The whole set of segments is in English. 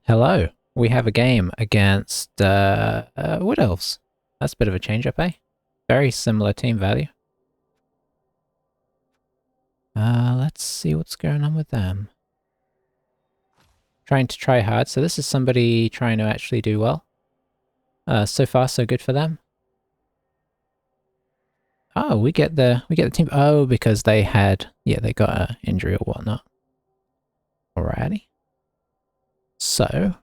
Hello. We have a game against Wood Elves. That's a bit of a change up, eh? Very similar team value. Let's see what's going on with them. Trying to try hard. So this is somebody trying to actually do well. So far, so good for them. Oh, we get the team. Oh, because they had they got an injury or whatnot. Alrighty. So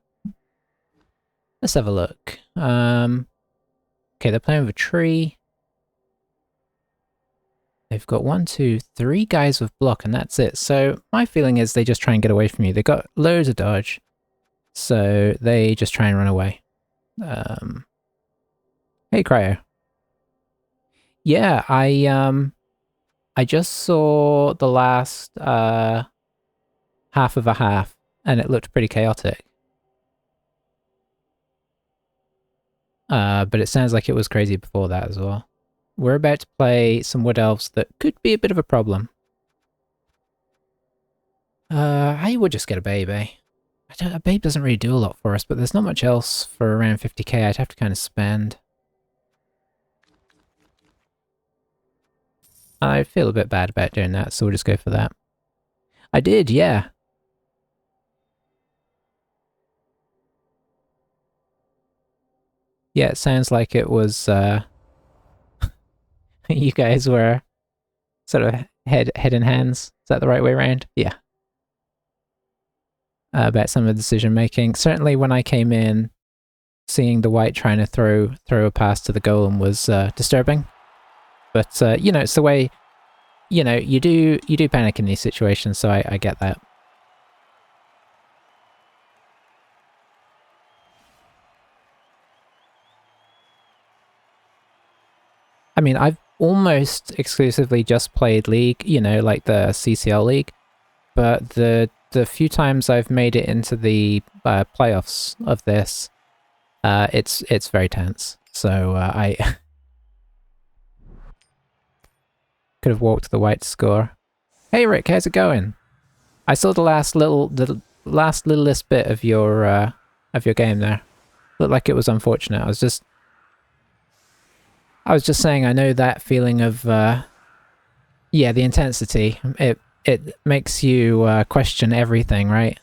let's have a look. Okay, they're playing with a tree. They've got 1, 2, 3 guys with block, and that's it. So my feeling is they just try and get away from you. They got loads of dodge, so they just try and run away. Hey, Cryo. Yeah, I just saw the last half of a half, and it looked pretty chaotic. But it sounds like it was crazy before that as well. We're about to play some Wood Elves that could be a bit of a problem. I would just get a babe, eh? A babe doesn't really do a lot for us, but there's not much else for around 50k I'd have to kind of spend. I feel a bit bad about doing that, so we'll just go for that. I did, yeah. Yeah, it sounds like it was, you guys were sort of head in hands. Is that the right way around? Yeah. About some of the decision making. Certainly when I came in, seeing the white trying to throw a pass to the golem was disturbing. But you know, it's the way, you know, you do panic in these situations, so I get that. I mean, I've almost exclusively just played League, you know, like the CCL League, but the few times I've made it into the playoffs of this, it's very tense. So I could have walked the white to score. Hey Rick, how's it going? I saw the last littlest bit of your game there. Looked like it was unfortunate. I was just saying I know that feeling of yeah, the intensity. It makes you question everything, right?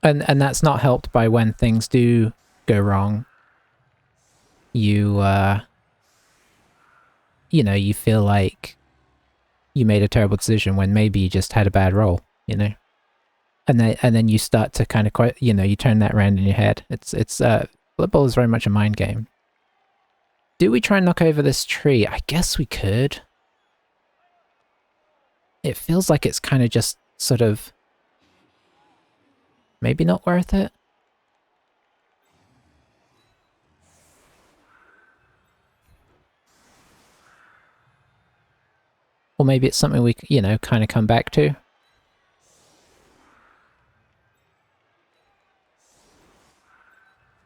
And that's not helped by when things do go wrong. You you know, you feel like you made a terrible decision when maybe you just had a bad roll, you know? And then you start to kind of quite, you know, you turn that around in your head. It's Blood Bowl is very much a mind game. Do we try and knock over this tree? I guess we could. It feels like it's kind of just sort of maybe not worth it. Or maybe it's something we, you know, kind of come back to.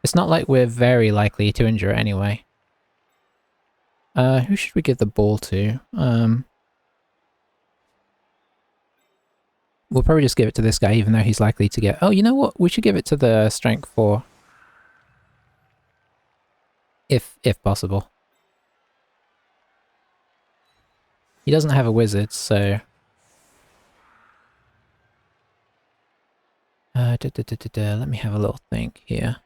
It's not like we're very likely to injure it anyway. Who should we give the ball to? We'll probably just give it to this guy, even though he's likely to get... Oh, you know what? We should give it to the strength 4. If possible. He doesn't have a wizard, so... let me have a little think here.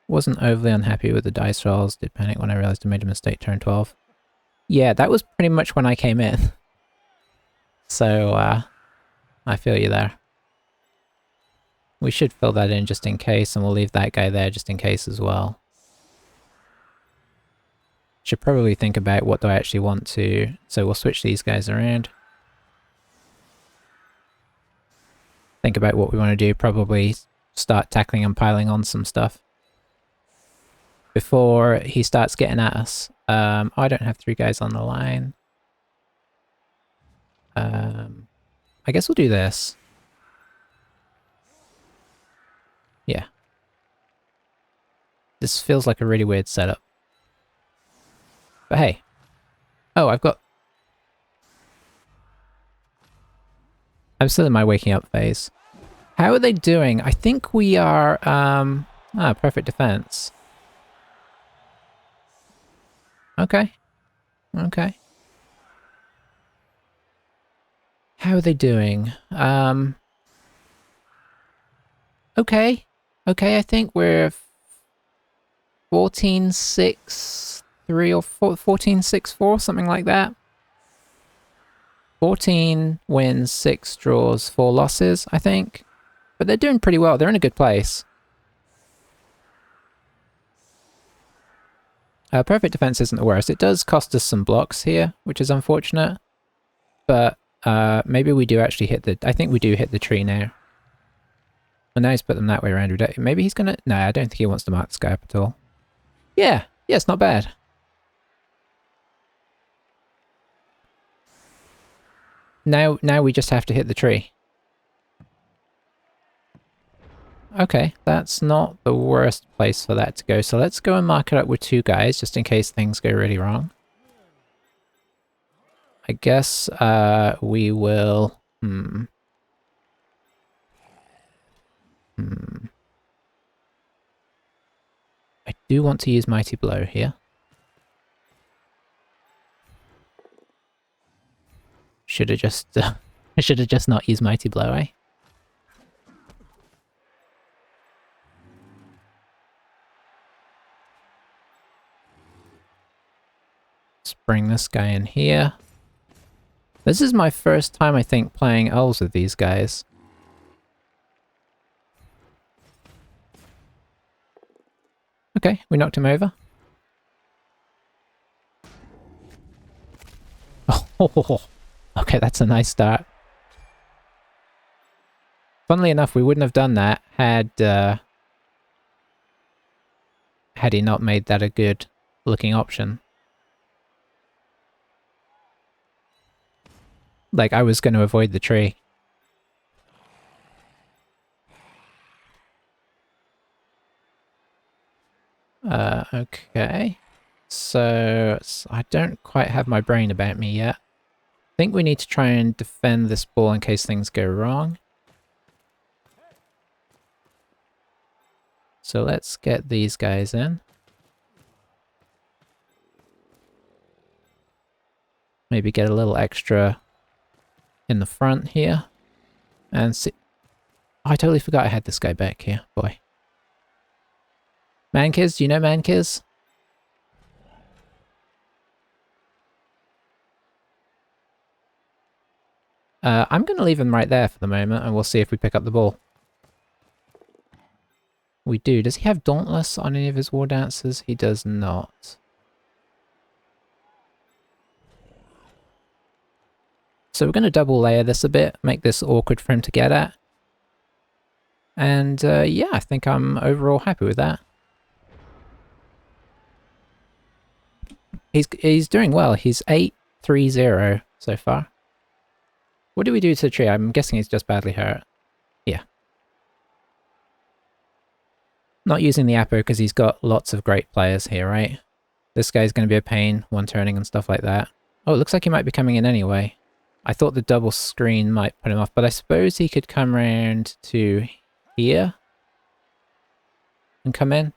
Wasn't overly unhappy with the dice rolls. Did panic when I realized I made a mistake turn 12. Yeah, that was pretty much when I came in. So, I feel you there. We should fill that in just in case, and we'll leave that guy there just in case as well. Should probably think about what do I actually want to... So we'll switch these guys around. Think about what we want to do. Probably start tackling and piling on some stuff before he starts getting at us. I don't have 3 guys on the line. I guess we'll do this. Yeah. This feels like a really weird setup. But hey. Oh, I've got... I'm still in my waking up phase. How are they doing? I think we are, perfect defense. Okay. Okay. How are they doing? Okay. Okay, I think we're 14-6-3 or 14-6-4, something like that. 14 wins, 6 draws, 4 losses, I think. But they're doing pretty well. They're in a good place. Perfect defense isn't the worst. It does cost us some blocks here, which is unfortunate. But maybe we do actually hit the... I think we do hit the tree now. Well, now he's put them that way around. Maybe he's gonna... No, I don't think he wants to mark the sky up at all. Yeah, it's not bad. Now we just have to hit the tree. Okay, that's not the worst place for that to go. So let's go and mark it up with 2 guys, just in case things go really wrong. I guess we will... I do want to use Mighty Blow here. Should have just... I should have just not used Mighty Blow, eh? Let's bring this guy in here. This is my first time, I think, playing elves with these guys. Okay, we knocked him over. Oh, okay, that's a nice start. Funnily enough, we wouldn't have done that had he not made that a good looking option. Like, I was going to avoid the tree. Okay. So, I don't quite have my brain about me yet. I think we need to try and defend this ball in case things go wrong. So let's get these guys in. Maybe get a little extra in the front here. And see... Oh, I totally forgot I had this guy back here. Boy. Mankiz, do you know Mankiz? I'm going to leave him right there for the moment, and we'll see if we pick up the ball. We do. Does he have Dauntless on any of his war dancers? He does not. So we're going to double layer this a bit, make this awkward for him to get at. And yeah, I think I'm overall happy with that. He's doing well. He's 8-3-0 so far. What do we do to the tree? I'm guessing he's just badly hurt. Yeah. Not using the Apo because he's got lots of great players here, right? This guy's going to be a pain, one-turning and stuff like that. Oh, it looks like he might be coming in anyway. I thought the double screen might put him off, but I suppose he could come around to here and come in.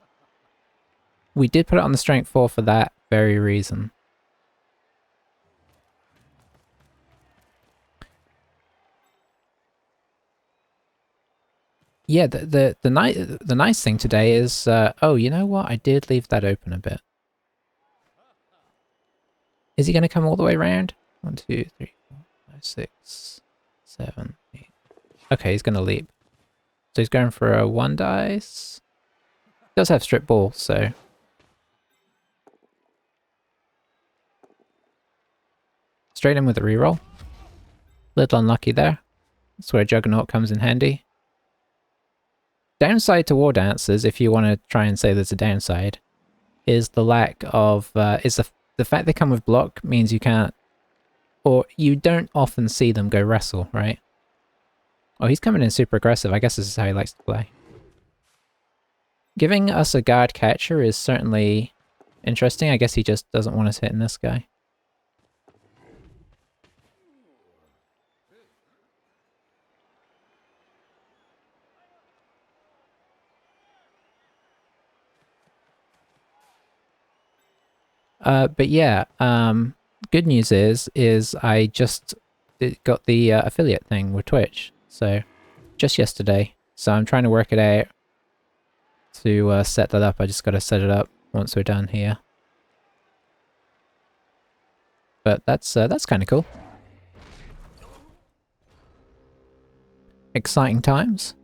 We did put it on the strength 4 for that very reason. Yeah, the nice thing today is, oh, you know what? I did leave that open a bit. Is he going to come all the way around? 1, 2, 3, 4, 5, 6, 7, 8. Okay, he's going to leap. So he's going for a 1 dice. He does have strip ball, so... Straight in with a reroll. Little unlucky there. That's where Juggernaut comes in handy. Downside to war dancers, if you want to try and say there's a downside, is the lack of, the fact they come with block means you can't, or you don't often see them go wrestle, right? Oh, he's coming in super aggressive. I guess this is how he likes to play. Giving us a guard catcher is certainly interesting. I guess he just doesn't want us hitting this guy. But yeah, good news is I just got the affiliate thing with Twitch. So just yesterday. So I'm trying to work it out to set that up. I just got to set it up once we're done here. But that's kind of cool. Exciting times.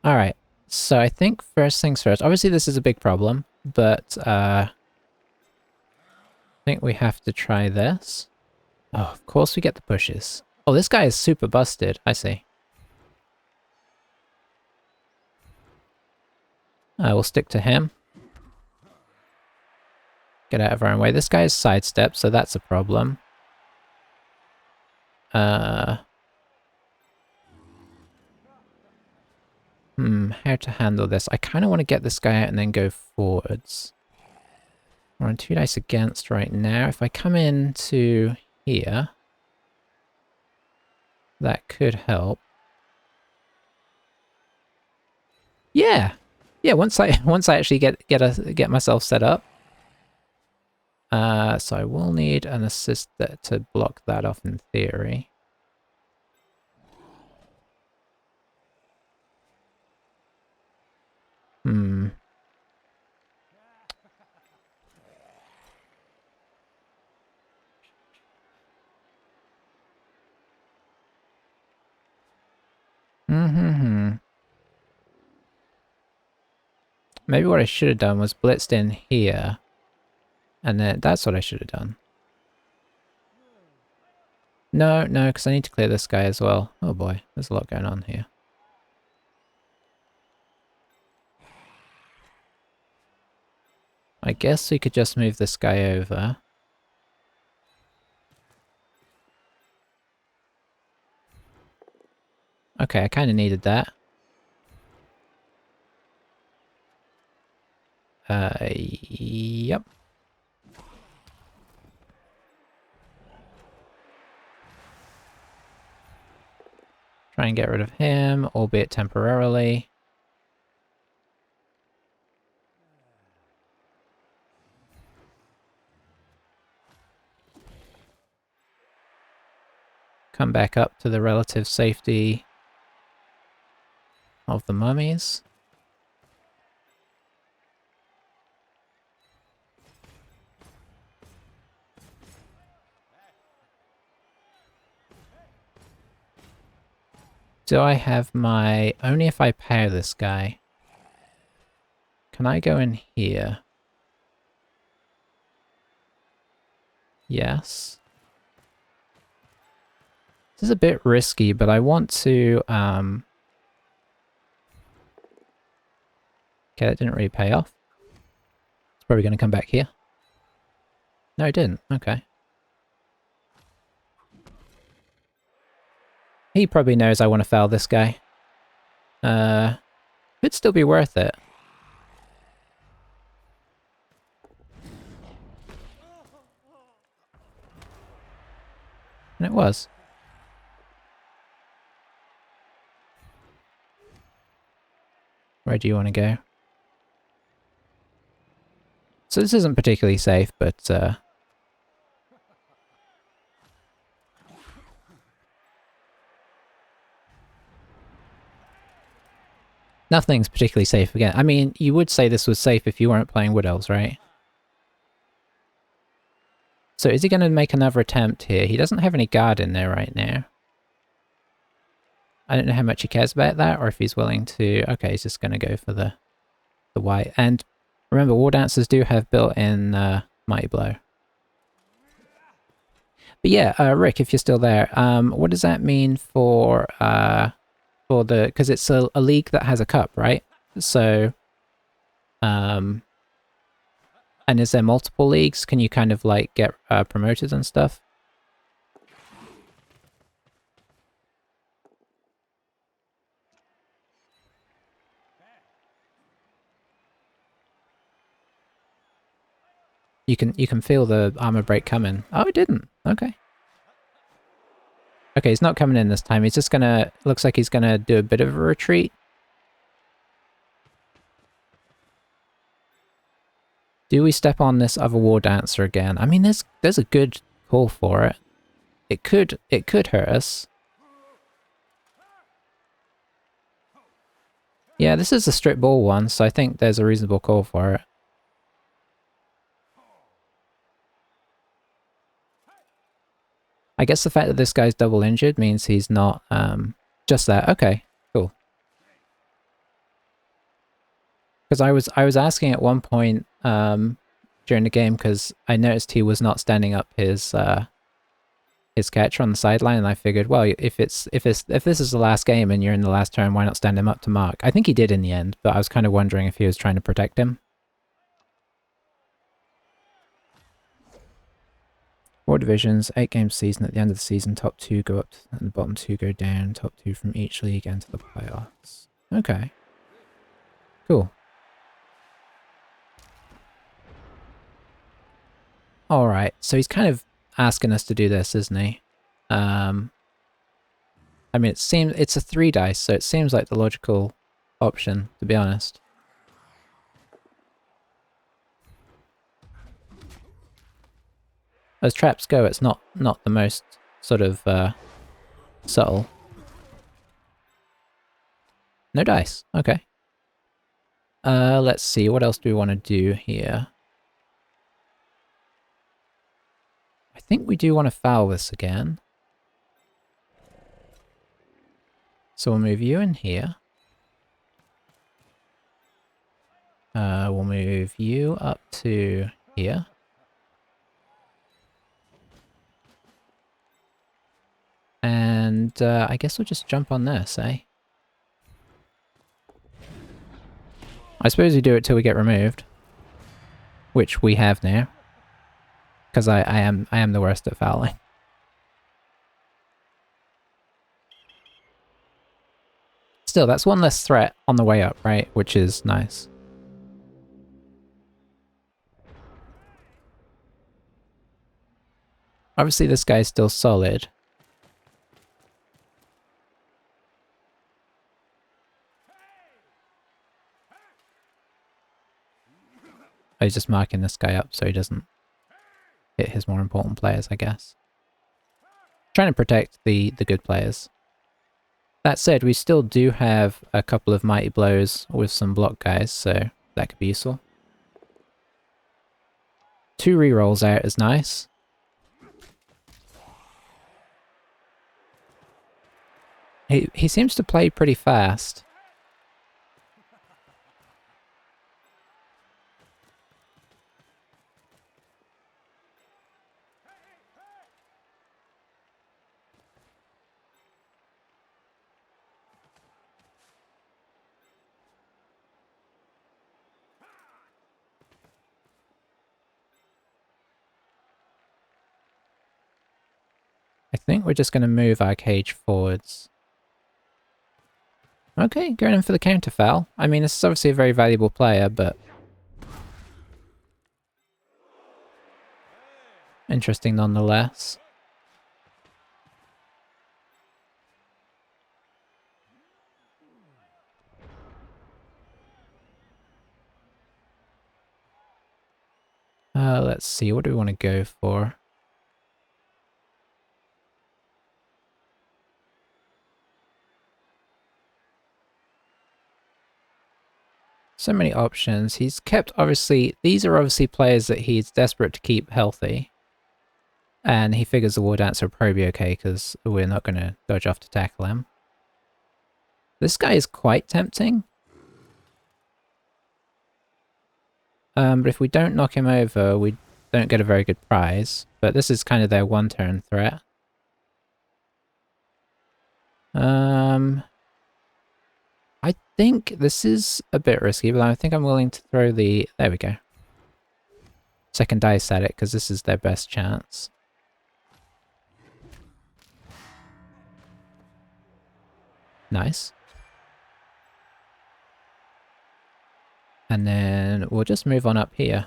All right. So I think first things first. Obviously, this is a big problem, but I think we have to try this. Oh, of course we get the pushes. Oh, this guy is super busted. I see. We'll stick to him. Get out of our own way. This guy is sidestep, so that's a problem. How to handle this? I kind of want to get this guy out and then go forwards. We're on 2 dice against right now. If I come into here, that could help. Yeah, yeah. Once I actually get myself set up. So I will need an assist to block that off in theory. Maybe what I should have done was blitzed in here. And then that's what I should have done. No, because I need to clear this guy as well. Oh boy, there's a lot going on here. I guess we could just move this guy over. Okay, I kind of needed that. Yep. Try and get rid of him, albeit temporarily. Come back up to the relative safety of the mummies. Do I have my... Only if I power this guy. Can I go in here? Yes. This is a bit risky, but I want to... Okay, that didn't really pay off. It's probably going to come back here. No, it didn't. Okay. He probably knows I want to foul this guy. Could still be worth it. And it was. Where do you want to go? So this isn't particularly safe, but nothing's particularly safe again. I mean, you would say this was safe if you weren't playing Wood Elves, right? So is he going to make another attempt here? He doesn't have any guard in there right now. I don't know how much he cares about that, or if he's willing to... Okay, he's just going to go for the white. And remember, War Dancers do have built-in Mighty Blow. But yeah, Rick, if you're still there, what does that mean for the... Because it's a league that has a cup, right? So... And is there multiple leagues? Can you kind of like get promoted and stuff? You can feel the armor break coming. Oh, it didn't. Okay. Okay, he's not coming in this time. He's just gonna... Looks like he's gonna do a bit of a retreat. Do we step on this other war dancer again? I mean, there's a good call for it. It could hurt us. Yeah, this is a strip ball one, so I think there's a reasonable call for it. I guess the fact that this guy's double injured means he's not just there. Okay, cool. Because I was asking at one point during the game because I noticed he was not standing up his catcher on the sideline, and I figured, well, if this is the last game and you're in the last turn, why not stand him up to mark? I think he did in the end, but I was kind of wondering if he was trying to protect him. 4 divisions, 8 game season. At the end of the season, top 2 go up and the bottom 2 go down. Top 2 from each league enter the playoffs. Okay. Cool. Alright, so he's kind of asking us to do this, isn't he? I mean, it's a 3 dice, so it seems like the logical option, to be honest. As traps go, it's not the most sort of subtle. No dice. Okay. Let's see. What else do we want to do here? I think we do want to foul this again. So we'll move you in here. We'll move you up to here. And I guess we'll just jump on this, eh? I suppose we do it till we get removed. Which we have now. Because I am the worst at fouling. Still, that's one less threat on the way up, right? Which is nice. Obviously this guy's still solid. Oh, he's just marking this guy up so he doesn't hit his more important players, I guess. Trying to protect the good players. That said, we still do have a couple of mighty blows with some block guys, so that could be useful. 2 rerolls out is nice. He seems to play pretty fast. I think we're just going to move our cage forwards. Okay, going in for the counter foul. I mean, this is obviously a very valuable player, but interesting nonetheless. Let's see, what do we want to go for? So many options. He's kept, obviously, these are obviously players that he's desperate to keep healthy. And he figures the war dancer will probably be okay because we're not going to dodge off to tackle him. This guy is quite tempting. But if we don't knock him over, we don't get a very good prize. But this is kind of their one-turn threat. I think this is a bit risky, but I think I'm willing to throw the... There we go. Second dice at it, because this is their best chance. Nice. And then we'll just move on up here.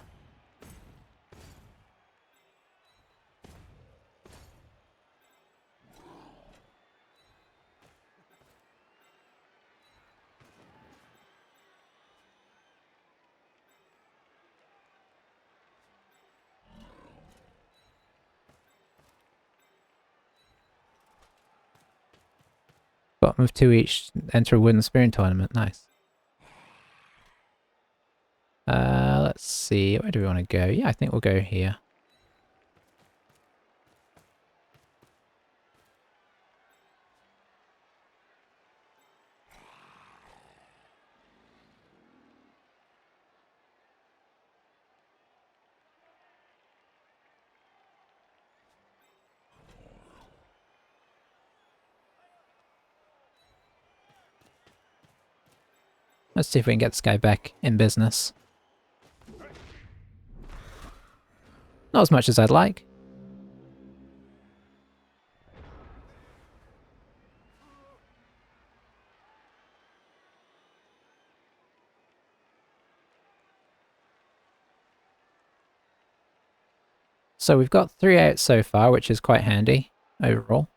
Bottom of 2 each, enter a wooden spoon tournament. Nice. Let's see, where do we want to go? Yeah, I think we'll go here. Let's see if we can get this guy back in business. Not as much as I'd like. So we've got 3 out so far, which is quite handy overall.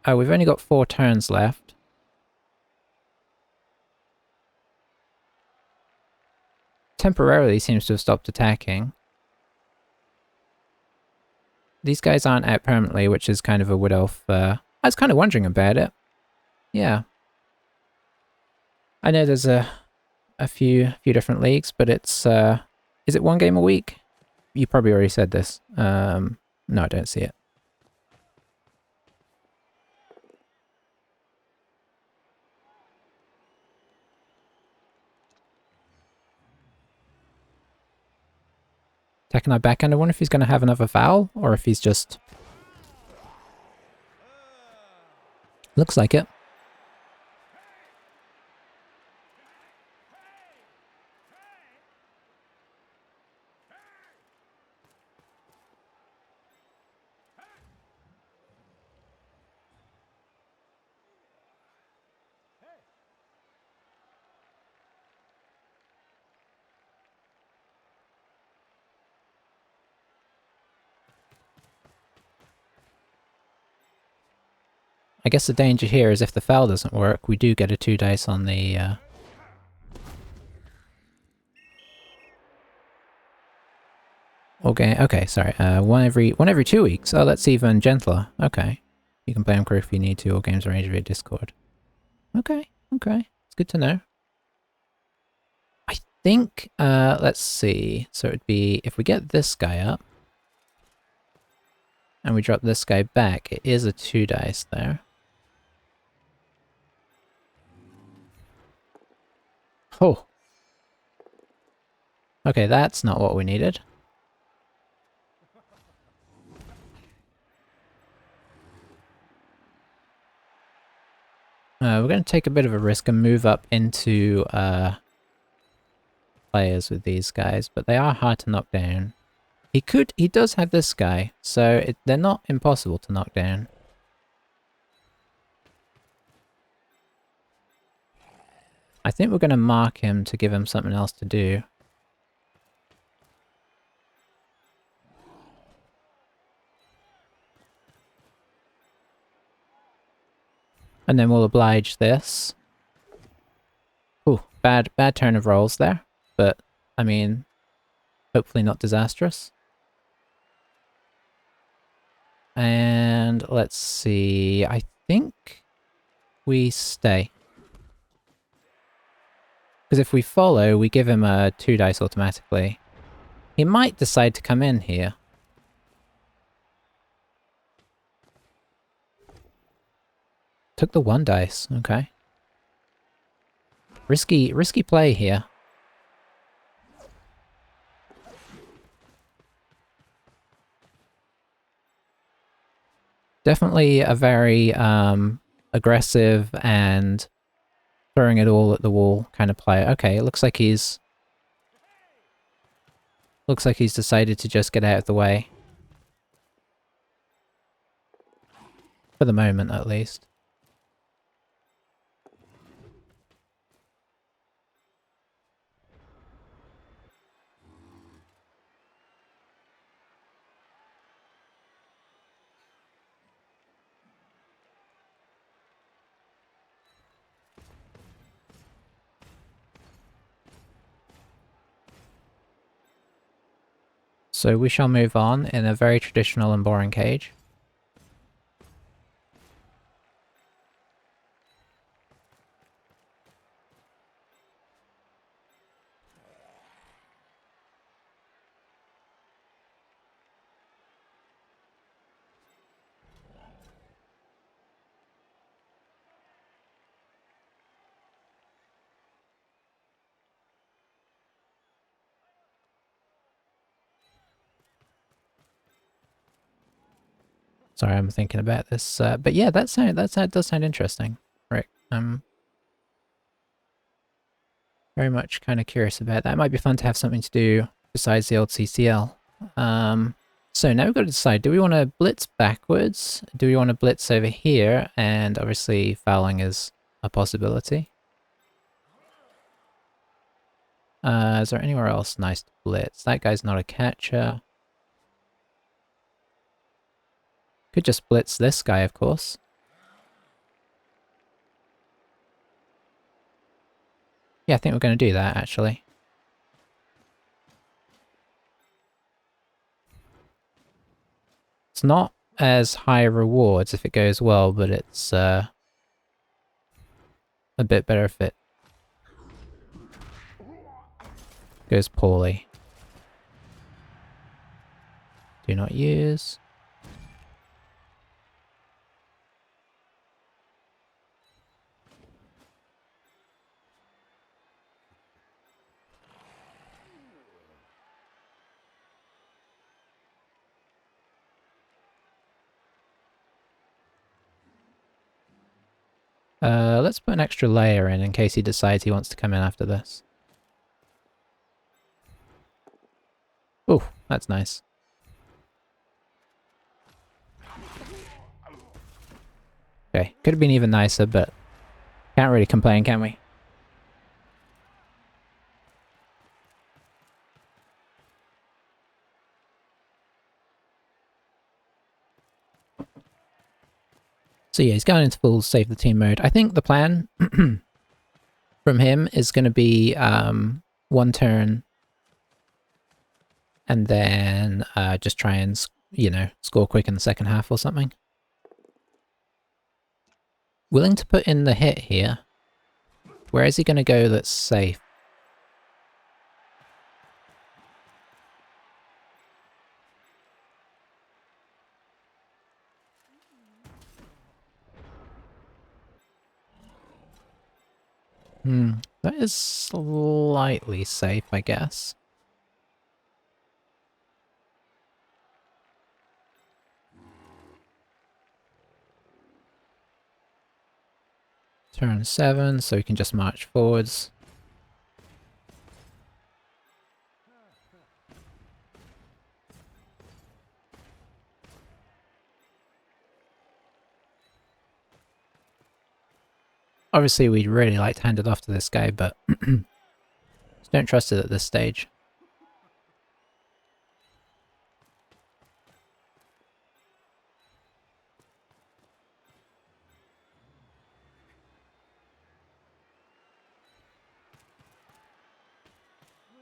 Oh, we've only got 4 turns left. Temporarily seems to have stopped attacking. These guys aren't out permanently, which is kind of a wood elf. I was kind of wondering about it. Yeah. I know there's a few different leagues, but it's is it 1 game a week? You probably already said this. No, I don't see it. Attacking our backhand. I wonder if he's going to have another foul, or if he's just... Looks like it. I guess the danger here is if the foul doesn't work, we do get a 2 dice on the... Okay, sorry. One every 2 weeks. Oh, that's even gentler. Okay. You can play on crew if you need to, or games arranged via Discord. Okay. It's good to know. I think, let's see. So it'd be, if we get this guy up, and we drop this guy back, it is a 2 dice there. Oh. Okay, that's not what we needed. We're going to take a bit of a risk and move up into players with these guys, but they are hard to knock down. He does have this guy, so they're not impossible to knock down. I think we're going to mark him to give him something else to do. And then we'll oblige this. Ooh, bad turn of rolls there, but I mean, hopefully not disastrous. And let's see, I think we stay. Because if we follow, we give him a 2 dice automatically. He might decide to come in here. Took the 1 dice, okay. Risky play here. Definitely a very aggressive and throwing it all at the wall kind of player. Okay, it looks like he's decided to just get out of the way. For the moment, at least. So we shall move on in a very traditional and boring cage. Sorry, I'm thinking about this. But yeah, that does sound interesting, Rick. I'm very much kind of curious about that. It might be fun to have something to do besides the old CCL. So now we've got to decide, do we want to blitz backwards? Do we want to blitz over here? And obviously fouling is a possibility. Is there anywhere else nice to blitz? That guy's not a catcher. Could just blitz this guy, of course. Yeah, I think we're going to do that, actually. It's not as high rewards if it goes well, but it's a bit better if it goes poorly. Do not use. Let's put an extra layer in case he decides he wants to come in after this. Ooh, that's nice. Okay, could have been even nicer, but can't really complain, can we? So yeah, he's going into full save the team mode. I think the plan from him is going to be one turn and then just try and, you know, score quick in the second half or something. Willing to put in the hit here. Where is he going to go that's safe? That is slightly safe, I guess. Turn 7, so we can just march forwards. Obviously, we'd really like to hand it off to this guy, but just don't trust it at this stage.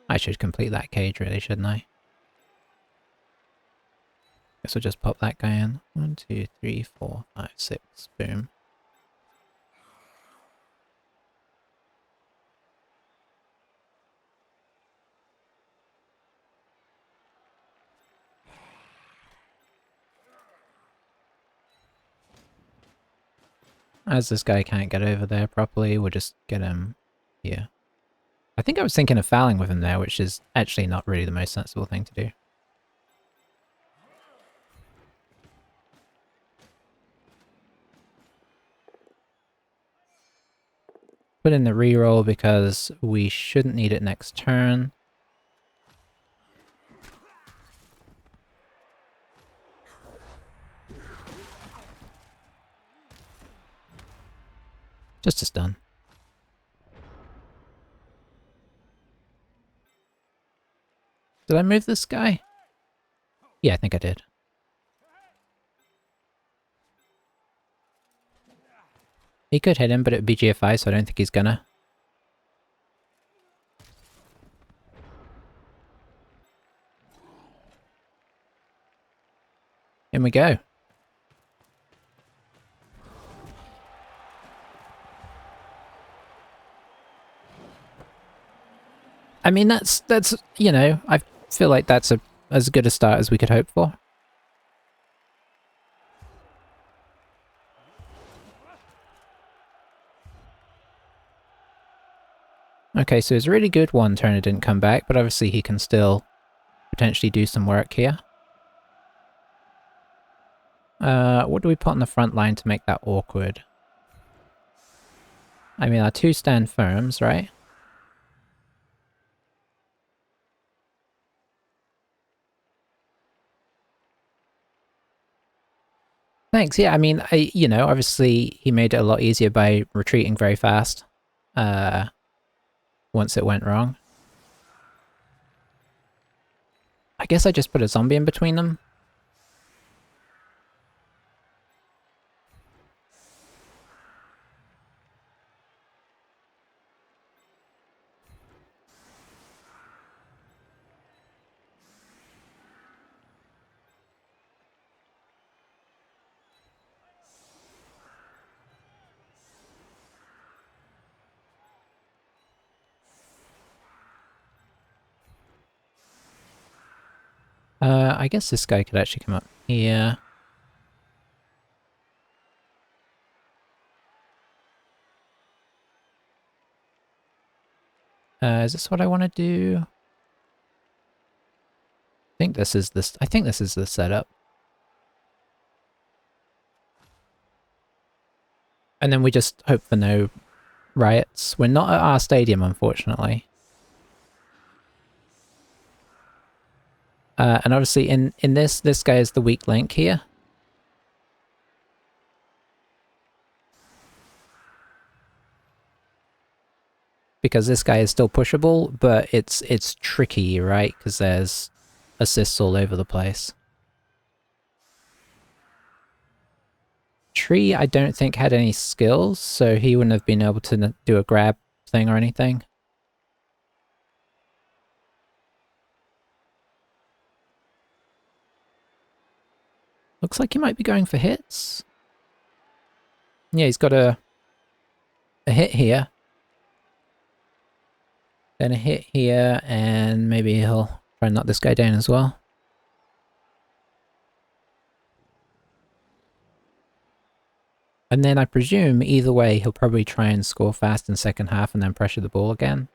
I should complete that cage, really, shouldn't I? Guess we'll just pop that guy in. 1, 2, 3, 4, 5, 6. Boom. As this guy can't get over there properly, we'll just get him here. I think I was thinking of fouling with him there, which is actually not really the most sensible thing to do. Put in the reroll because we shouldn't need it next turn. Just a stun. Did I move this guy? Yeah, I think I did. He could hit him, but it would be GFI, so I don't think he's gonna. In we go. I mean, that's you know, I feel like that's as good a start as we could hope for. Okay, so it's a really good one turn it didn't come back, but obviously he can still potentially do some work here. What do we put on the front line to make that awkward? I mean, our 2 stand firms, right? Thanks, yeah, I mean, you know, obviously he made it a lot easier by retreating very fast. Once it went wrong. I guess I just put a zombie in between them. I guess this guy could actually come up here. Is this what I want to do? I think this is the setup. And then we just hope for no riots. We're not at our stadium, unfortunately. And obviously in this guy is the weak link here. Because this guy is still pushable, but it's tricky, right? Because there's assists all over the place. Tree, I don't think had any skills, so he wouldn't have been able to do a grab thing or anything. Looks like he might be going for hits. Yeah, he's got a hit here. Then a hit here, and maybe he'll try and knock this guy down as well. And then I presume either way he'll probably try and score fast in the second half and then pressure the ball again.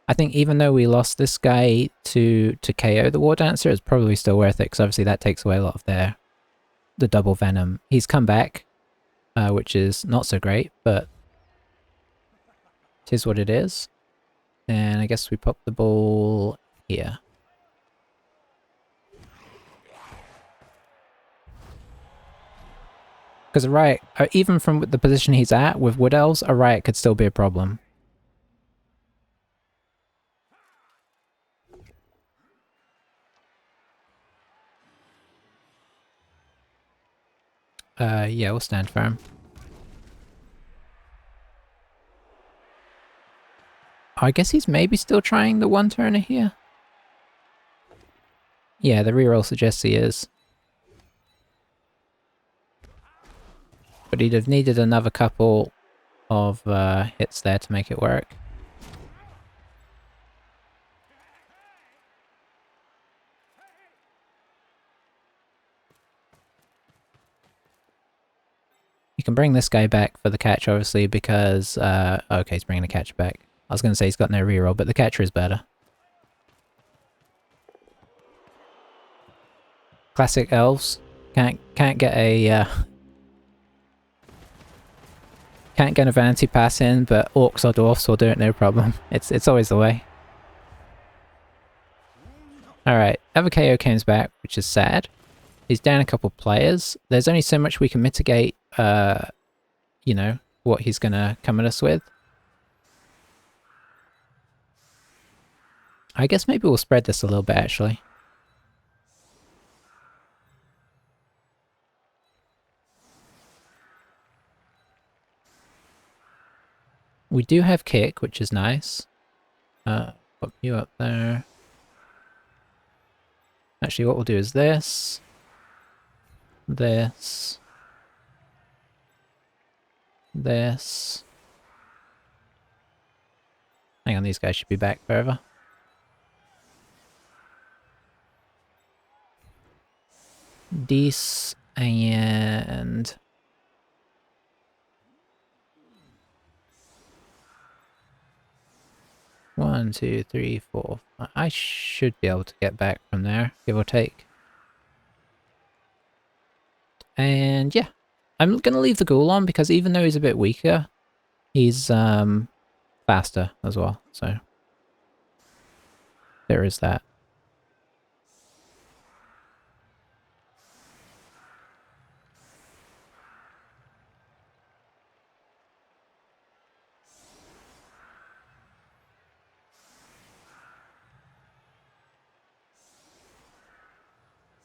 I think even though we lost this guy to KO the War Dancer, it's probably still worth it, because obviously that takes away a lot of the double venom. He's come back, which is not so great, but it is what it is. And I guess we pop the ball here. Because a riot, even from the position he's at with Wood Elves, a riot could still be a problem. Yeah, we'll stand firm. I guess he's maybe still trying the one-turner here. Yeah, the reroll suggests he is. But he'd have needed another couple of hits there to make it work. You can bring this guy back for the catch, obviously, because... okay, he's bringing the catch back. I was going to say he's got no reroll, but the catcher is better. Classic elves. Can't get a... can't get a vanity pass in, but orcs or dwarfs will do it no problem. It's always the way. Alright, other KO comes back, which is sad. He's down a couple players. There's only so much we can mitigate, you know, what he's gonna come at us with. I guess maybe we'll spread this a little bit, actually. We do have kick, which is nice. Put you up there. Actually, what we'll do is this. This. This. Hang on, these guys should be back forever. This and... One, two, three, four. I should be able to get back from there, give or take. And yeah, I'm going to leave the ghoul on because even though he's a bit weaker, he's faster as well. So there is that.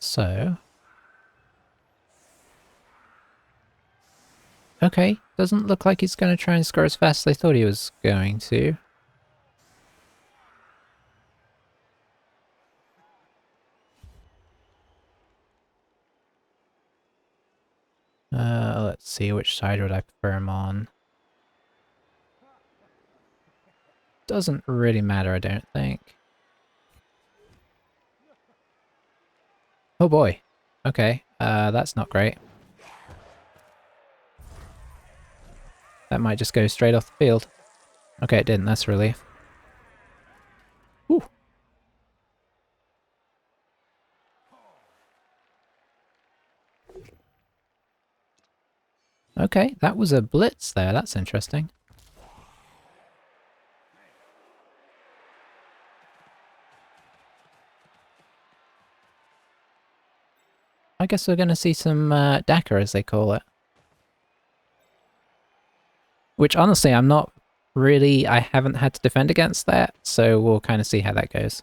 So, okay, doesn't look like he's going to try and score as fast as I thought he was going to. Let's see, which side would I prefer him on? Doesn't really matter, I don't think. Oh boy. Okay, that's not great. That might just go straight off the field. Okay, it didn't, that's a relief. Whew. Okay, that was a blitz there, that's interesting. I guess we're going to see some Dakar, as they call it. Which, honestly, I haven't had to defend against that, so we'll kind of see how that goes.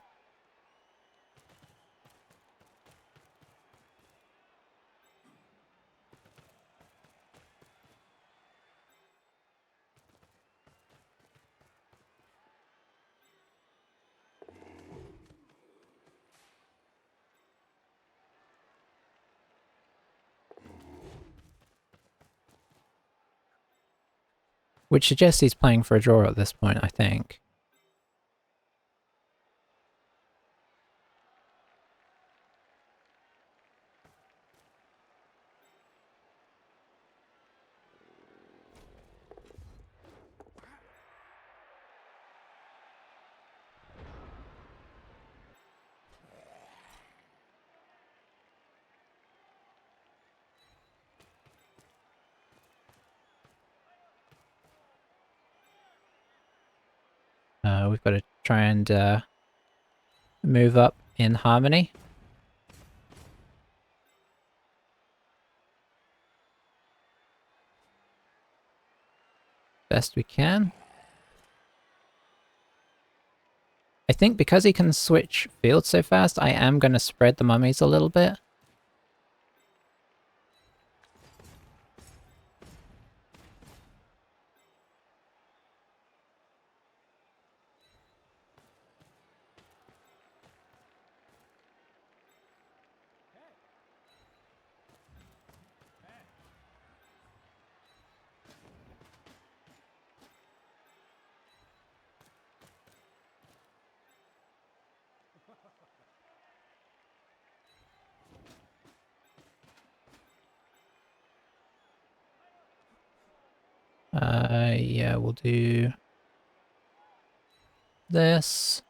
Which suggests he's playing for a draw at this point, I think. We've got to try and move up in harmony. Best we can. I think because he can switch fields so fast, I am going to spread the mummies a little bit. Yeah, we'll do this.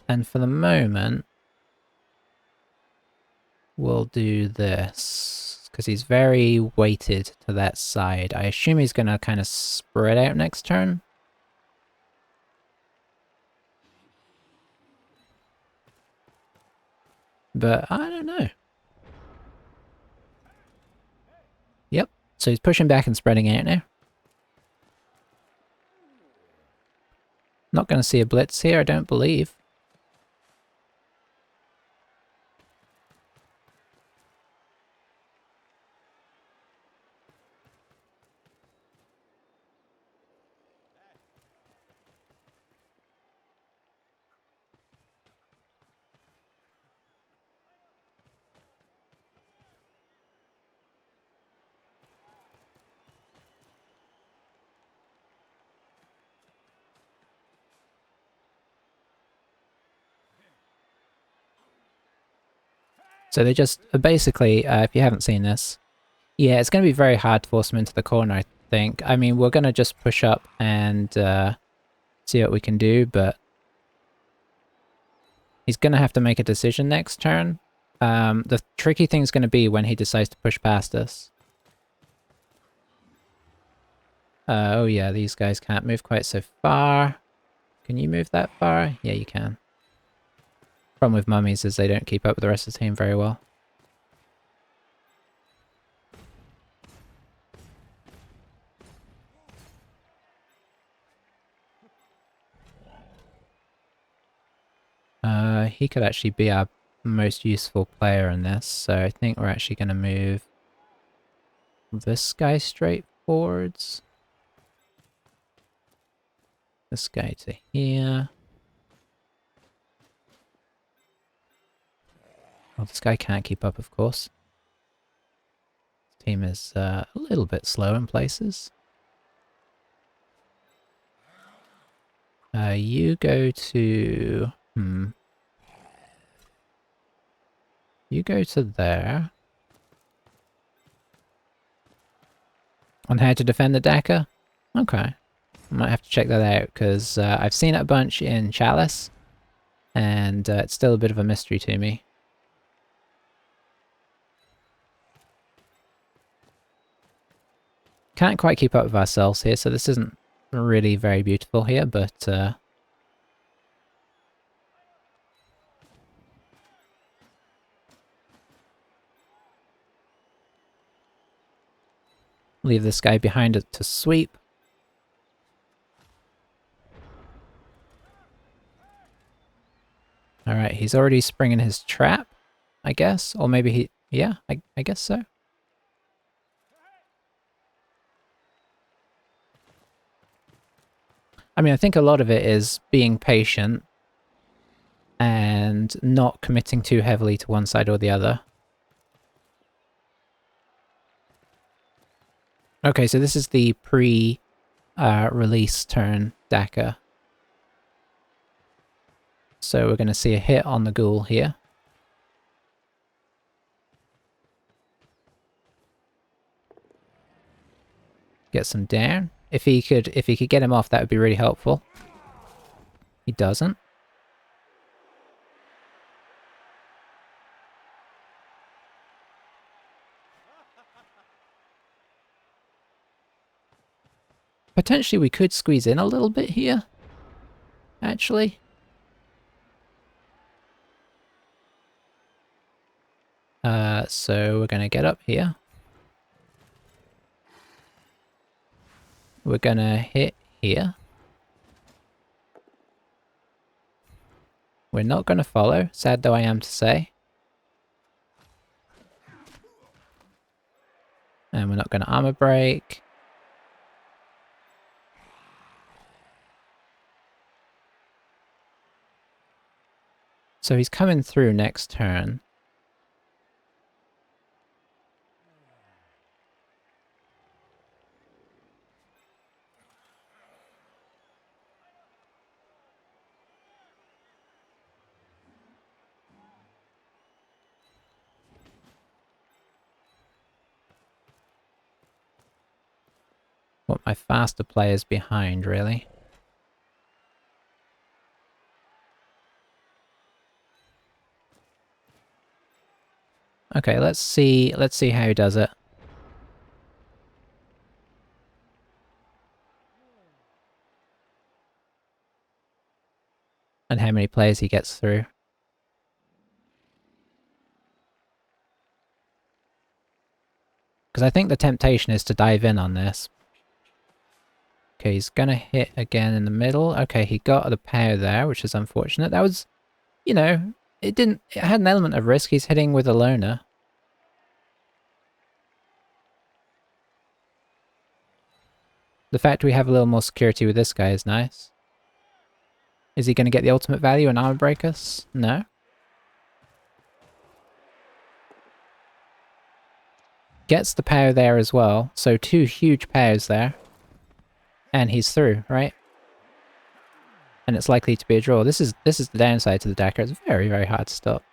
And for the moment, we'll do this. Because he's very weighted to that side. I assume he's going to kind of spread out next turn. But I don't know. Yep, so he's pushing back and spreading out now. Not going to see a blitz here, I don't believe. So they just, basically, if you haven't seen this, yeah, it's going to be very hard to force them into the corner, I think. I mean, we're going to just push up and see what we can do, but He's going to have to make a decision next turn. The tricky thing's going to be when he decides to push past us. Oh yeah, these guys can't move quite so far. Can you move that far? Yeah, you can. Problem with mummies is they don't keep up with the rest of the team very well. He could actually be our most useful player in this, so I think we're actually going to move this guy straight forwards. This guy to here. Well, this guy can't keep up, of course. This team is a little bit slow in places. You go to... You go to there. On how to defend the Dakar? Okay. I might have to check that out, because I've seen it a bunch in Chalice, and it's still a bit of a mystery to me. Can't quite keep up with ourselves here, so this isn't really very beautiful here, but... leave this guy behind it to sweep. Alright, he's already springing his trap, I guess. Or maybe he... yeah, I guess so. I mean, I think a lot of it is being patient and not committing too heavily to one side or the other. Okay, so this is the pre-release turn Dakar. So we're going to see a hit on the ghoul here. Get some down. If he could get him off, that would be really helpful. He doesn't. Potentially we could squeeze in a little bit here, actually. So we're going to get up here. We're going to hit here. We're not going to follow, sad though I am to say. And we're not going to armor break. So he's coming through next turn. Want my faster players behind, really. Okay, let's see how he does it. And how many players he gets through. Because I think the temptation is to dive in on this. Okay, he's gonna hit again in the middle. Okay, he got the power there, which is unfortunate. That was, you know, it had an element of risk. He's hitting with a loner. The fact we have a little more security with this guy is nice. Is he gonna get the ultimate value and armor break us? No. Gets the power there as well, so 2 huge powers there. And he's through, right? And it's likely to be a draw. This is the downside to the Dakar. It's very, very hard to stop.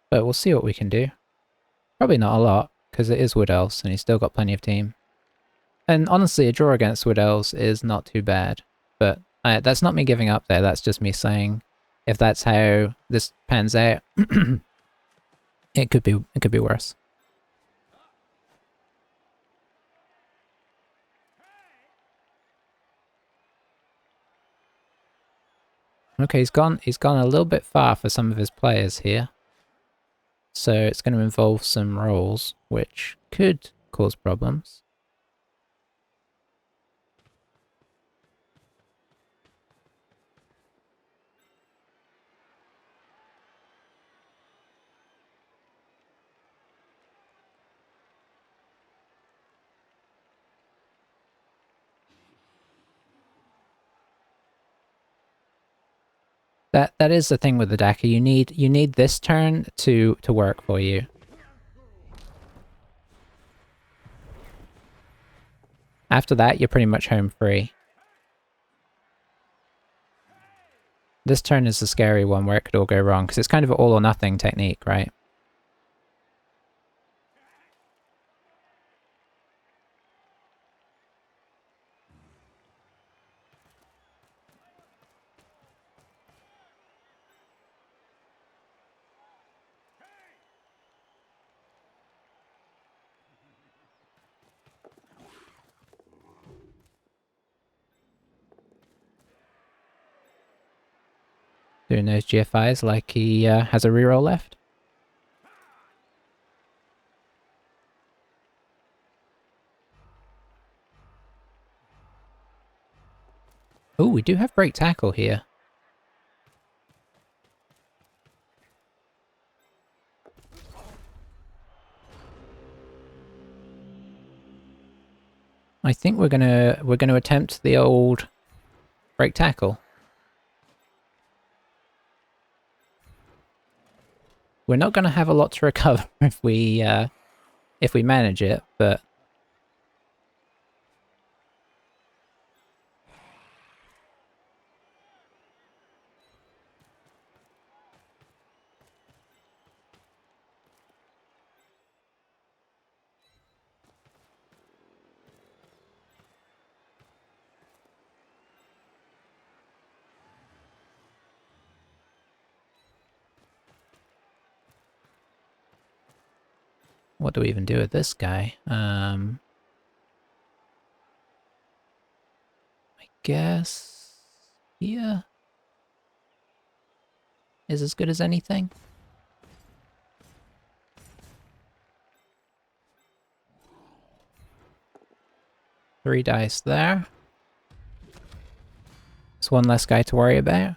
But we'll see what we can do. Probably not a lot. because it is Wood Elves, and he's still got plenty of team. And honestly, a draw against Wood Elves is not too bad. But that's not me giving up there, that's just me saying if that's how this pans out, it could be worse. Okay, he's gone a little bit far for some of his players here. So it's going to involve some rolls, which could cause problems. That is the thing with the Daka. You need this turn to work for you. After that, you're pretty much home free. This turn is the scary one where it could all go wrong, because it's kind of an all or nothing technique, right? Doing those GFIs like he has a reroll left. Oh, we do have break tackle here. I think we're gonna attempt the old break tackle. We're not gonna have a lot to recover if we manage it, but what do we even do with this guy? I guess here is as good as anything. Three dice there. There's one less guy to worry about.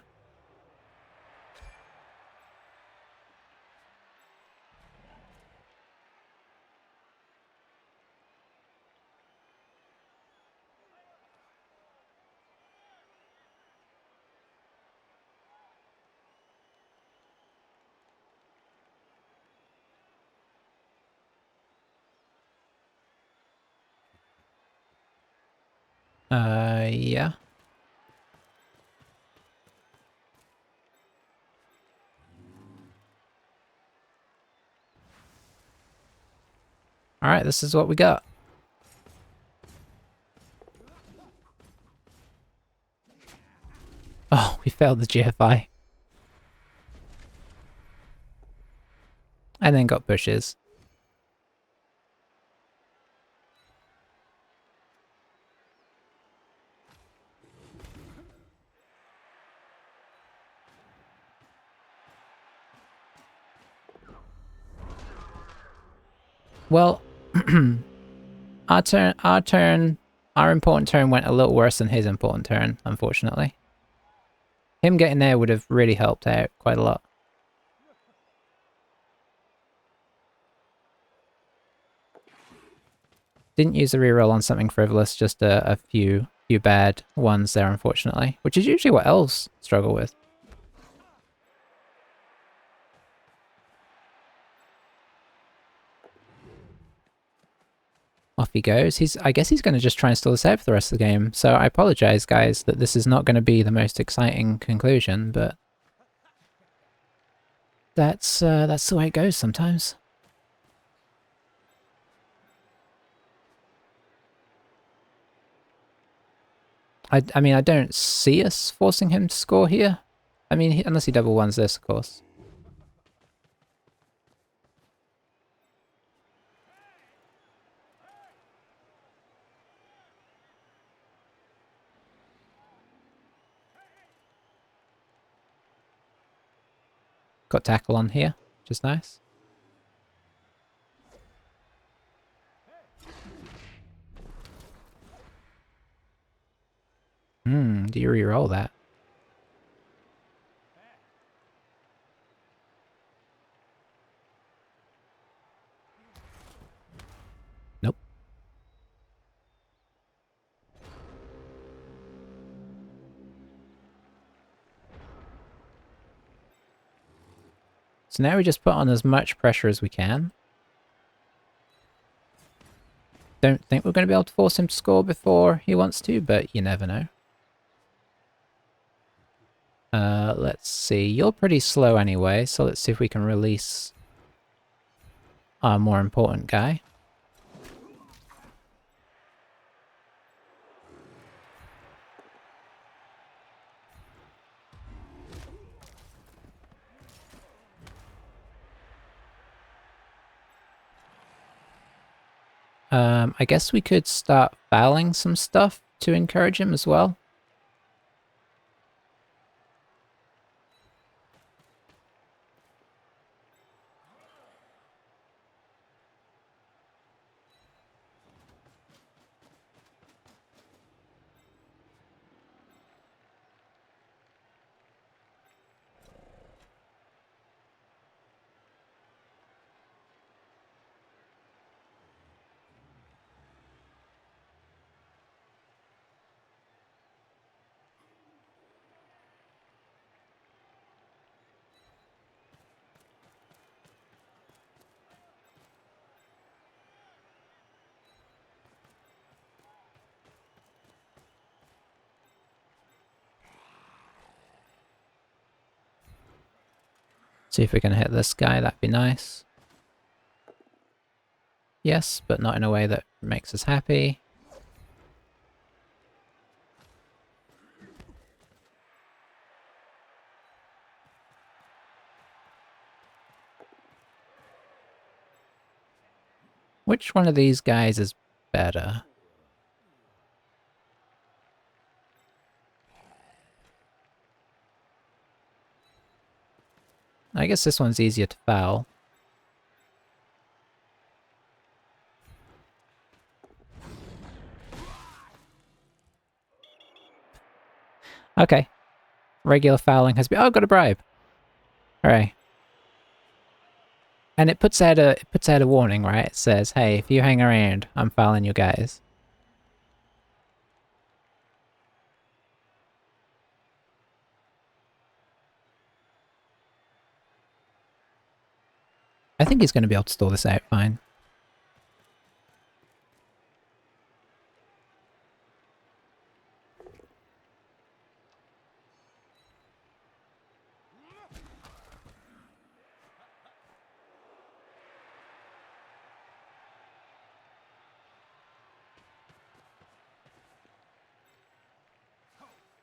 Yeah. Alright, this is what we got. Oh, we failed the GFI. And then got bushes. Well, our important turn went a little worse than his important turn, unfortunately. Him getting there would have really helped out quite a lot. Didn't use the reroll on something frivolous, just a few bad ones there, unfortunately. Which is usually what elves struggle with. Off he goes. I guess he's going to just try and stall this out for the rest of the game. So I apologize, guys, that this is not going to be the most exciting conclusion, but that's the way it goes sometimes. I mean, I don't see us forcing him to score here. I mean, unless he double ones this, of course. Got tackle on here, which is nice. Do you re-roll that? Nope. So now we just put on as much pressure as we can. Don't think we're going to be able to force him to score before he wants to, but you never know. Let's see. You're pretty slow anyway, so let's see if we can release our more important guy. I guess we could start fouling some stuff to encourage him as well. See if we can hit this guy, that'd be nice. Yes, but not in a way that makes us happy. Which one of these guys is better? I guess this one's easier to foul. Okay. Regular fouling has been... Oh, got a bribe! Hooray. And it puts out a warning, right? It says, hey, if you hang around, I'm fouling you guys. I think he's going to be able to stall this out fine.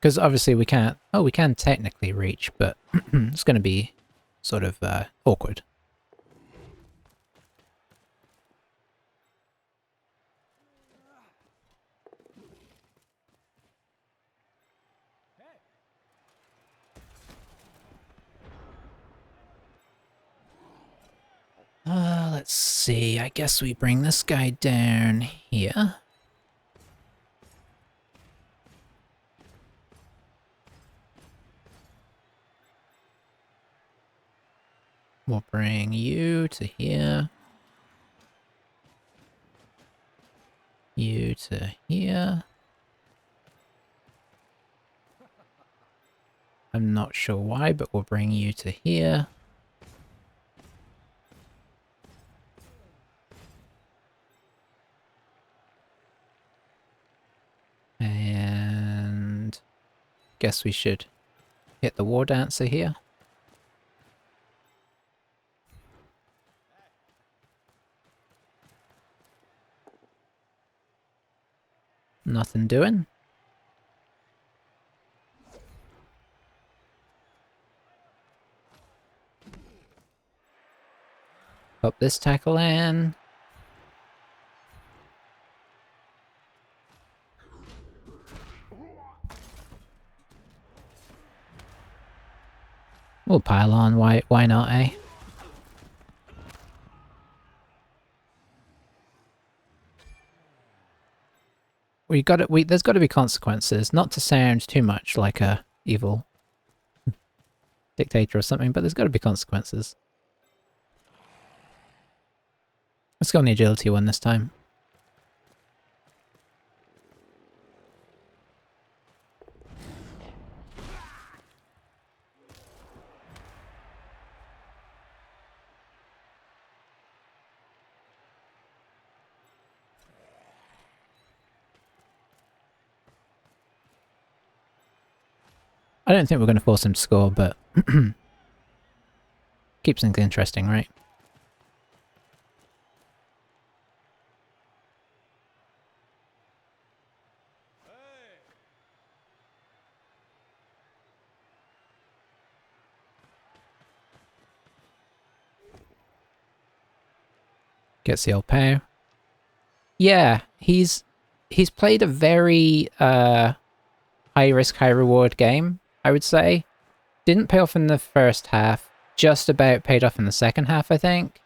Because obviously we can't... Oh, we can technically reach, but it's going to be sort of awkward. Let's see. I guess we bring this guy down here. We'll bring you to here. You to here. I'm not sure why, but we'll bring you to here. And guess we should hit the war dancer here. Nothing doing. Pop this tackle in. We'll pile on, why not, eh? There's gotta be consequences, not to sound too much like a evil dictator or something, but there's gotta be consequences. Let's go on the agility one this time. I don't think we're going to force him to score, but keeps things interesting, right? Gets the old pow. Yeah, he's played a very high risk, high reward game, I would say. Didn't pay off in the first half, just about paid off in the second half, I think.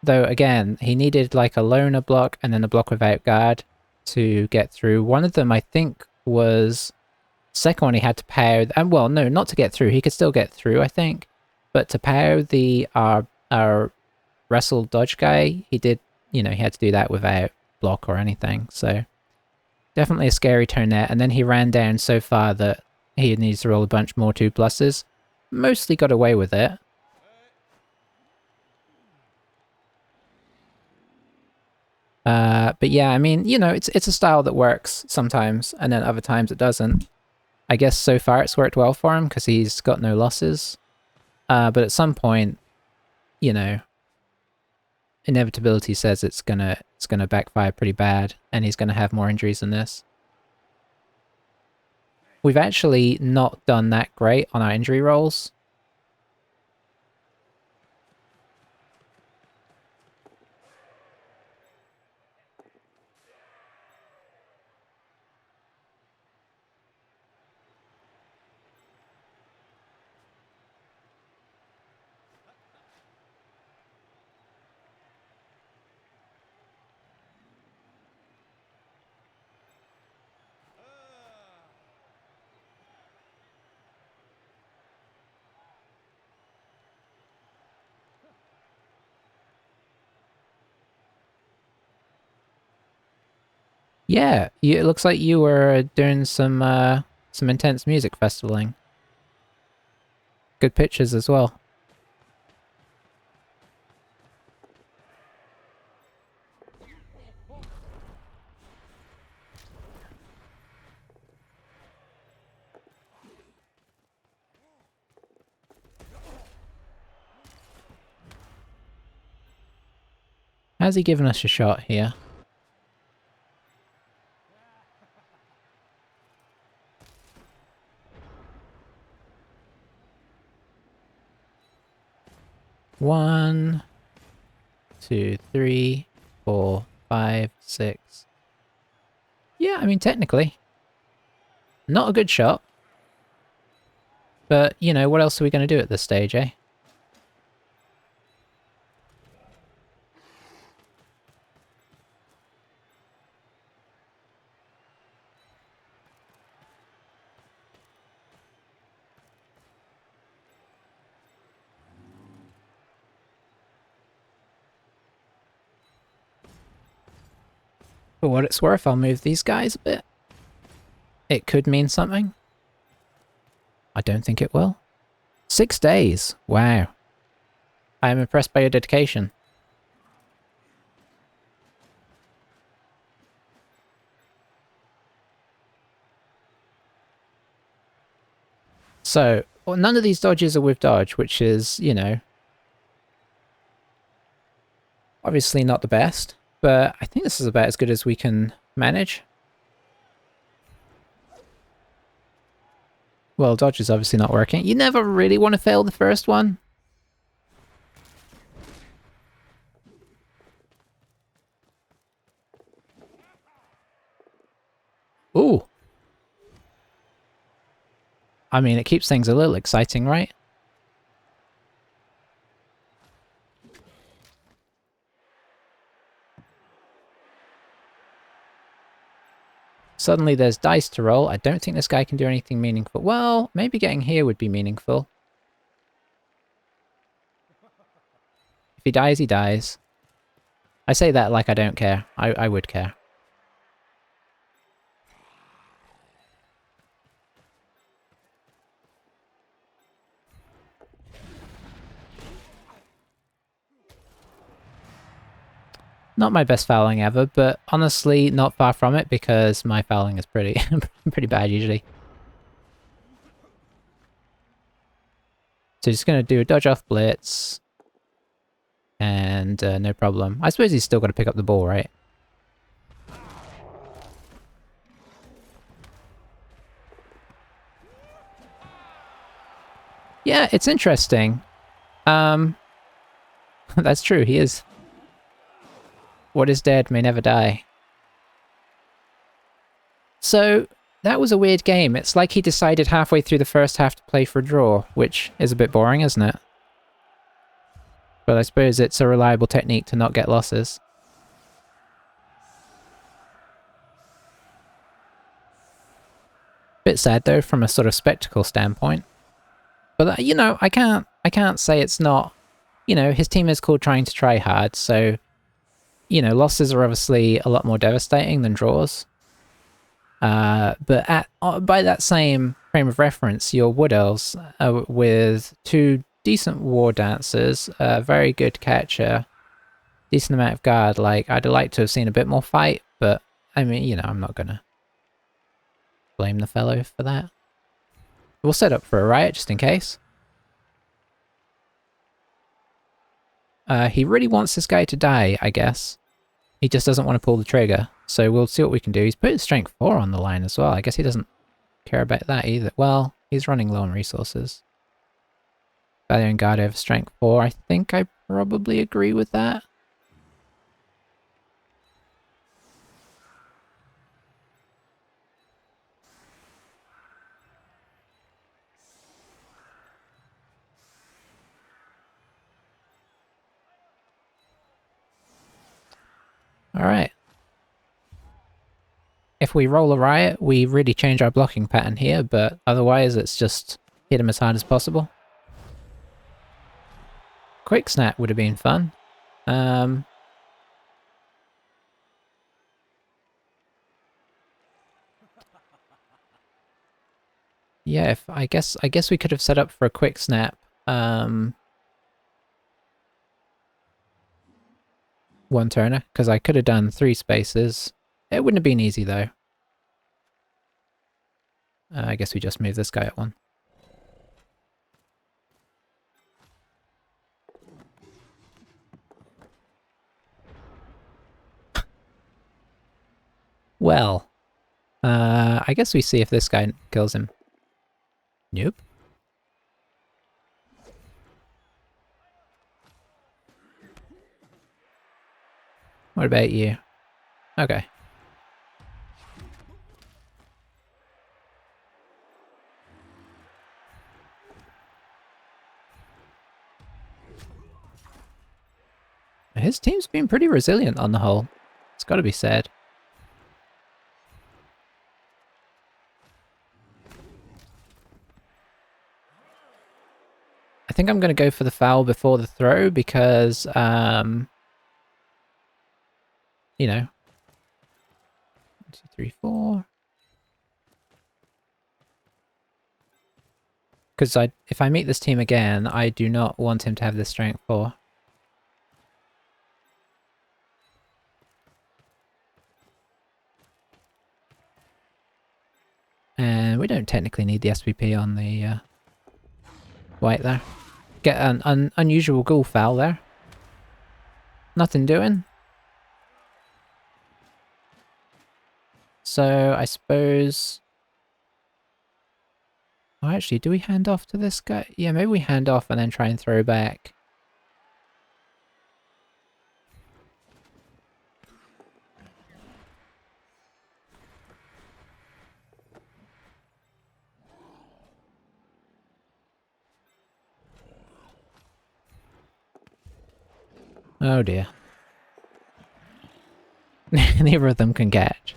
Though again, he needed like a loner block and then a block without guard to get through. One of them I think was second one he had to power, and well, no, not to get through. He could still get through, I think, but to power the our wrestle dodge guy, he did, you know, he had to do that without block or anything. So definitely a scary turn there. And then he ran down so far that he needs to roll a bunch more 2+. Mostly got away with it. But yeah, I mean, you know, it's a style that works sometimes, and then other times it doesn't. I guess so far it's worked well for him because he's got no losses. But at some point, you know, inevitability says it's gonna backfire pretty bad, and he's gonna have more injuries than this. We've actually not done that great on our injury rolls. Yeah, it looks like you were doing some intense music festivaling. Good pictures as well. How's he giving us a shot here? One, 2, 3, 4, 5, 6. Yeah, I mean, technically. Not a good shot. But, you know, what else are we going to do at this stage, eh? For what it's worth, I'll move these guys a bit. It could mean something. I don't think it will. 6 days. Wow. I am impressed by your dedication. So, well, none of these dodges are with dodge, which is, you know, obviously not the best, but I think this is about as good as we can manage. Well, dodge is obviously not working. You never really want to fail the first one. I mean, it keeps things a little exciting, right? Suddenly there's dice to roll. I don't think this guy can do anything meaningful. Well, maybe getting here would be meaningful. If he dies, he dies. I say that like I don't care. I would care. Not my best fouling ever, but honestly not far from it because my fouling is pretty pretty bad usually. So just gonna do a dodge off blitz. And no problem. I suppose he's still got to pick up the ball, right? Yeah, it's interesting. That's true, he is. What is dead may never die. So, that was a weird game. It's like he decided halfway through the first half to play for a draw, which is a bit boring, isn't it? But I suppose it's a reliable technique to not get losses. Bit sad though, from a sort of spectacle standpoint. But you know, I can't say it's not. You know, his team is called Trying to Try Hard, so you know, losses are obviously a lot more devastating than draws. But by that same frame of reference, your Wood Elves with 2 decent War Dancers, a very good catcher, decent amount of guard. Like, I'd like to have seen a bit more fight, but I mean, you know, I'm not gonna blame the fellow for that. We'll set up for a riot just in case. He really wants this guy to die, I guess. He just doesn't want to pull the trigger, so we'll see what we can do. He's put his strength 4 on the line as well. I guess he doesn't care about that either. Well, he's running low on resources. Value and guard over strength 4. I think I probably agree with that. Alright. If we roll a riot, we really change our blocking pattern here, but otherwise it's just hit him as hard as possible. Quick snap would have been fun. Yeah, I guess we could have set up for a quick snap. One turner, because I could have done 3 spaces. It wouldn't have been easy though. I guess we just move this guy at 1. Well, I guess we see if this guy kills him. Nope. What about you? Okay. His team's been pretty resilient on the whole. It's got to be said. I think I'm going to go for the foul before the throw because, you know, 1, 2, 3, 4. Because if I meet this team again, I do not want him to have this strength 4. And we don't technically need the SVP on the white there. Get an unusual ghoul foul there. Nothing doing. So I suppose... Oh, actually, do we hand off to this guy? Yeah, maybe we hand off and then try and throw back. Oh dear. Neither of them can catch.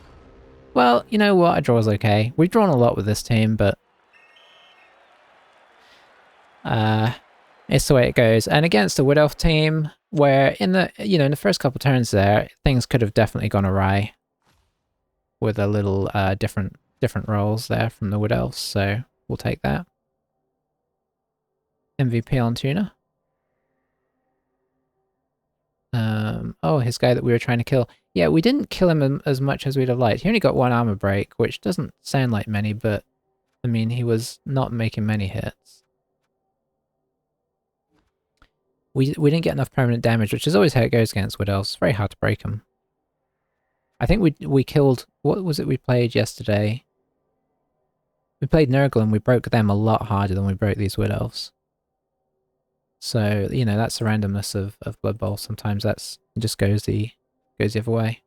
Well, you know what? A draw's okay. We've drawn a lot with this team, but it's the way it goes. And against the Wood Elf team, where in the in the first couple turns there, things could have definitely gone awry with a little different rolls there from the Wood Elves, so we'll take that. MVP on Tuna. Oh, his guy that we were trying to kill. Yeah, we didn't kill him as much as we'd have liked. He only got 1 armor break, which doesn't sound like many, but I mean, he was not making many hits. We didn't get enough permanent damage, which is always how it goes against Wood Elves. It's very hard to break them. I think we killed... What was it we played yesterday? We played Nurgle and we broke them a lot harder than we broke these Wood Elves. So, you know, that's the randomness of Blood Bowl. Sometimes it just goes the other way.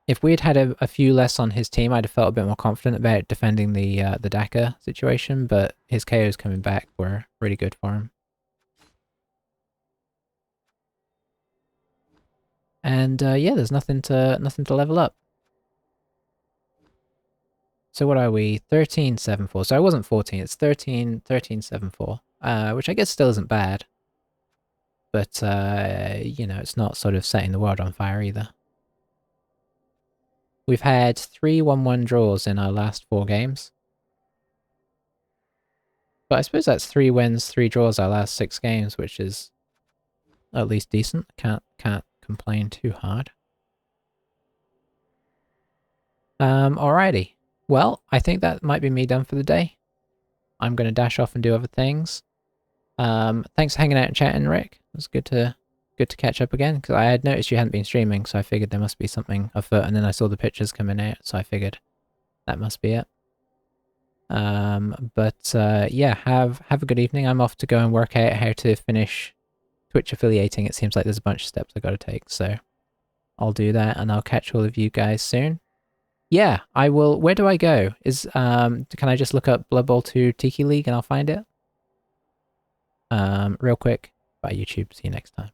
If we'd had a few less on his team, I'd have felt a bit more confident about defending the Daka situation, but his KOs coming back were really good for him. And yeah, there's nothing to level up. So what are we? 13.74. So I wasn't 14, it's 13.74. Which I guess still isn't bad. But you know, it's not sort of setting the world on fire either. We've had 3 1-1 draws in our last 4 games. But I suppose that's 3 wins, 3 draws our last 6 games, which is at least decent. Can't complain too hard. Alrighty. Well, I think that might be me done for the day. I'm going to dash off and do other things. Thanks for hanging out and chatting, Rick. It was good to catch up again, because I had noticed you hadn't been streaming, so I figured there must be something afoot, and then I saw the pictures coming out, so I figured that must be it. Yeah, have a good evening. I'm off to go and work out how to finish Twitch affiliating. It seems like there's a bunch of steps I got to take, so I'll do that, and I'll catch all of you guys soon. Yeah, I will. Where do I go? Can I just look up Blood Bowl 2 Tiki League and I'll find it? Real quick. Bye YouTube. See you next time.